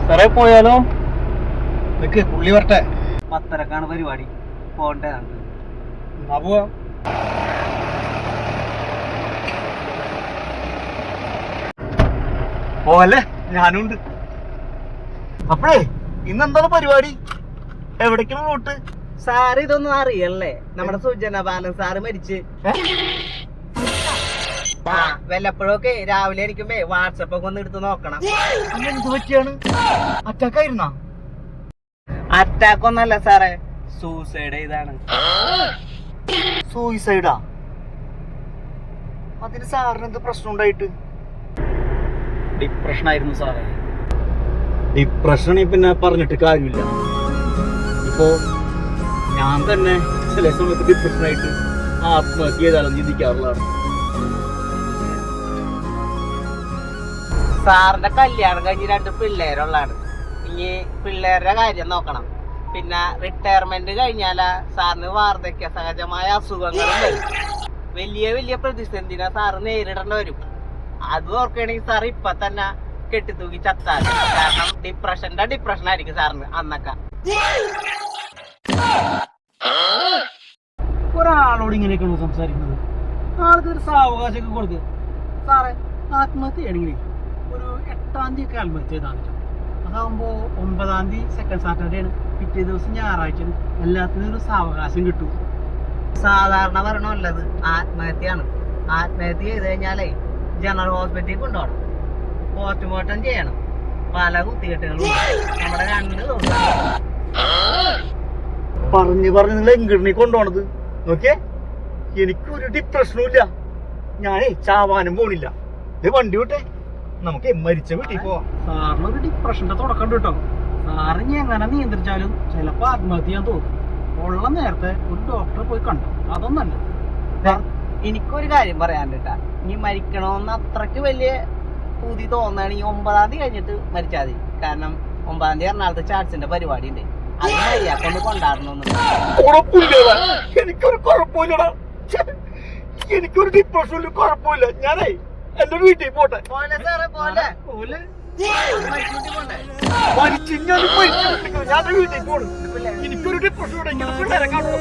സാറേ പോയാലോ? നിക്ക് പുള്ളി വരട്ടെ. 10:30 പരിപാടി. പോണ്ടേ നമുക്ക്? പോവാ. പോവല്ലേ, ഞാനുണ്ട്. അപ്പഴേ ഇന്നെന്താണ് പരിപാടി? എവിടേക്കാണ് റൂട്ട്? സാറ് ഇതൊന്നും അറിയല്ലേ? നമ്മുടെ സുജന ബാലൻ സാറ് മരിച്ച്. വല്ലപ്പോഴൊക്കെ രാവിലെ എനിക്കുമ്പേ വാട്സപ്പ് ഒക്കെ ഒന്ന് എടുത്ത് നോക്കണം. എന്ത് പറ്റിയാണ്? അറ്റാക്ക് ആയിരുന്നാ? അറ്റാക്ക് ഒന്നല്ല സാറേ, സൂസൈഡ് ഇതാണ്. സൂയിസൈഡാ? അതിന് സാറിന് എന്ത് പ്രശ്നം ഉണ്ടായിട്ട്? ഡിപ്രഷൻ ആയിരുന്നു സാറേ. ഡിപ്രഷൻ പിന്നെ പറഞ്ഞിട്ട് കാര്യമില്ല. ഇപ്പോ ഞാൻ തന്നെ ചില സമയത്ത് ഡിപ്രഷനായിട്ട് ആത്മഹത്യ ചെയ്താലും ചിന്തിക്കാറുള്ളതാണ്. സാറിന്റെ കല്യാണം കഴിഞ്ഞ് 2 പിള്ളേരുള്ളതാണ്. ഇനി പിള്ളേരുടെ കാര്യം നോക്കണം. പിന്നെ റിട്ടയർമെന്റ് കഴിഞ്ഞാല സാറിന് വാർദ്ധക്യ സഹജമായ അസുഖങ്ങളും വരും. വലിയ വലിയ പ്രതിസന്ധിനെ സാറ് നേരിടേണ്ടി വരും. അത് ഓർക്കുകയാണെങ്കിൽ സാർ ഇപ്പൊ തന്നെ കെട്ടിത്തൂക്കി ചത്താൽ. കാരണം ഡിപ്രഷൻ ആയിരിക്കും സാറിന് അന്നൊക്കെ. ഒരാളോട് ഇങ്ങനെയൊക്കെയാണ് സംസാരിക്കുന്നത്. ആൾക്ക് ഒരു സാവകാശമൊക്കെ കൊടുക്കുക. സാറേ, ആത്മഹത്യ ചെയ്യണമെങ്കിൽ ഒരു 8-ാം തീയതി ഒക്കെ ആത്മഹത്യ ചെയ്താണ്. അതാകുമ്പോൾ 9-ാം തീയതി സെക്കൻഡ് സാറ്റർഡേ ആണ്, പിറ്റേ ദിവസം ഞായറാഴ്ചയാണ്. എല്ലാത്തിനും ഒരു സാവകാശം കിട്ടും. സാധാരണ പറയണമല്ലത് ആത്മഹത്യയാണ്. ആത്മഹത്യ ചെയ്ത് കഴിഞ്ഞാലേ ജനറൽ ഹോസ്പിറ്റലിൽ കൊണ്ടുപോകണം, പോസ്റ്റ്മോർട്ടം ചെയ്യണം, പല കുത്തികെട്ടുകളും. നമ്മുടെ 2 ദിവസം പറഞ്ഞ് നിങ്ങൾ എങ്കിടണി കൊണ്ടുപോണത് നോക്കിയേ. എനിക്കൊരു ഡിപ്രഷനും ഇല്ല, ഞാനേ ചാവാനും പോണില്ല. ഇത് വണ്ടി വിട്ടെ, നമുക്ക് മരിച്ച വീട്ടിൽ പോവാം. സാറിനൊരു ഡിപ്രഷന്റെ തുടക്കം കേട്ടോ. സാറിന് എങ്ങനെ നിയന്ത്രിച്ചാലും ചിലപ്പോ ആത്മഹത്യ ചെയ്യാൻ തോന്നും. ഉള്ള നേരത്തെ ഒരു ഡോക്ടറെ പോയി കണ്ടു, അതൊന്നല്ല. എനിക്കൊരു കാര്യം പറയാണ്ടിട്ടാ, ഇനി മരിക്കണമെന്ന് അത്രക്ക് വലിയ പൂതി തോന്നുകയാണെങ്കിൽ 9-ാം തീയതി കഴിഞ്ഞിട്ട് മരിച്ചാൽ മതി. കാരണം 9-ാം തീയതി എറണാകുളത്ത് ചാർട്സിന്റെ പരിപാടി ഉണ്ട്. അത് മര്യാദക്കൊന്ന് കൊണ്ടാടണമെന്ന്. എനിക്കൊരു കുഴപ്പമില്ലടാ, എനിക്കൊരു ഡിപ്രഷനിലും കുഴപ്പമില്ല. ഞാനേ എന്റെ വീട്ടിൽ പോട്ടെ. പോലെ സാറേ പോലെ ഞാൻ വീട്ടിൽ പോണു. എനിക്കൊരു ഡിപ്രഷൻ പിള്ളേരെ കാണുള്ളൂ.